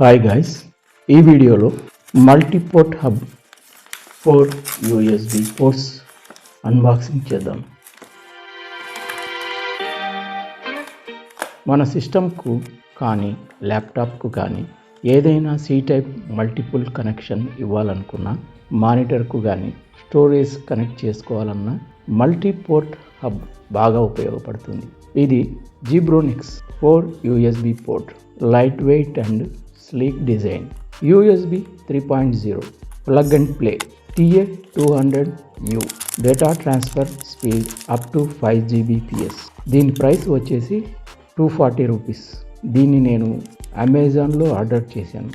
Hi guys, ఈ వీడియోలో multiport hub 4 USB ports unboxing చేద్దాం. మన సిస్టమ్కు కానీ ల్యాప్టాప్కు కానీ ఏదైనా C టైప్ మల్టిపుల్ కనెక్షన్ ఇవ్వాలనుకున్నా, మానిటర్కు కానీ స్టోరేజ్ కనెక్ట్ చేసుకోవాలన్నా మల్టీపోర్ట్ హబ్ బాగా ఉపయోగపడుతుంది. ఇది Zebronics 4 USB port, light weight and sleek design, USB 3.0 plug and play, TA200U, data transfer speed up to 5 Gbps. దీని ప్రైస్ వచ్చేసి 240 రూపీస్. దీన్ని నేను అమెజాన్లో ఆర్డర్ చేశాను.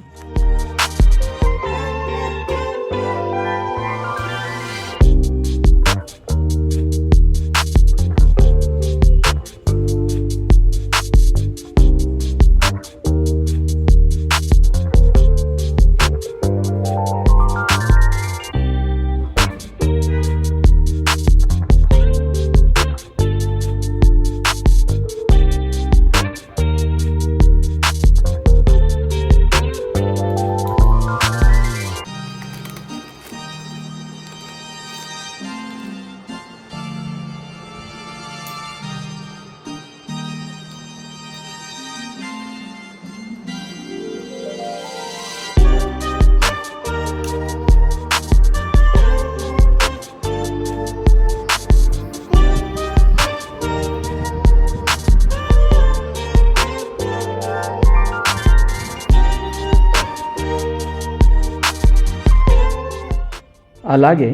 అలాగే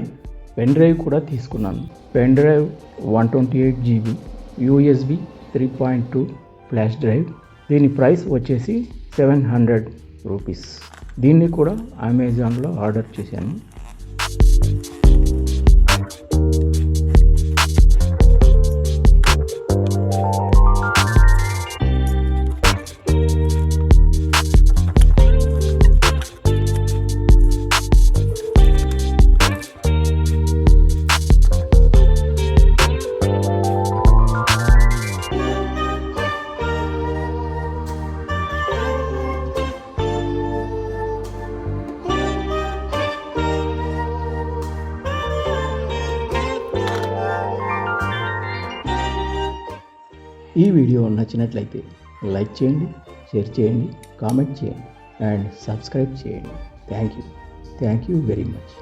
పెన్ డ్రైవ్ కూడా తీసుకున్నాను. Pen drive 128 GB, USB 3.2 flash drive. దీని ప్రైస్ వచ్చేసి 700 రూపీస్. దీన్ని కూడా అమెజాన్లో ఆర్డర్ చేశాను. ఈ వీడియో నచ్చినట్లయితే లైక్ చేయండి, షేర్ చేయండి, కామెంట్ చేయండి అండ్ సబ్స్క్రైబ్ చేయండి. Thank you very much.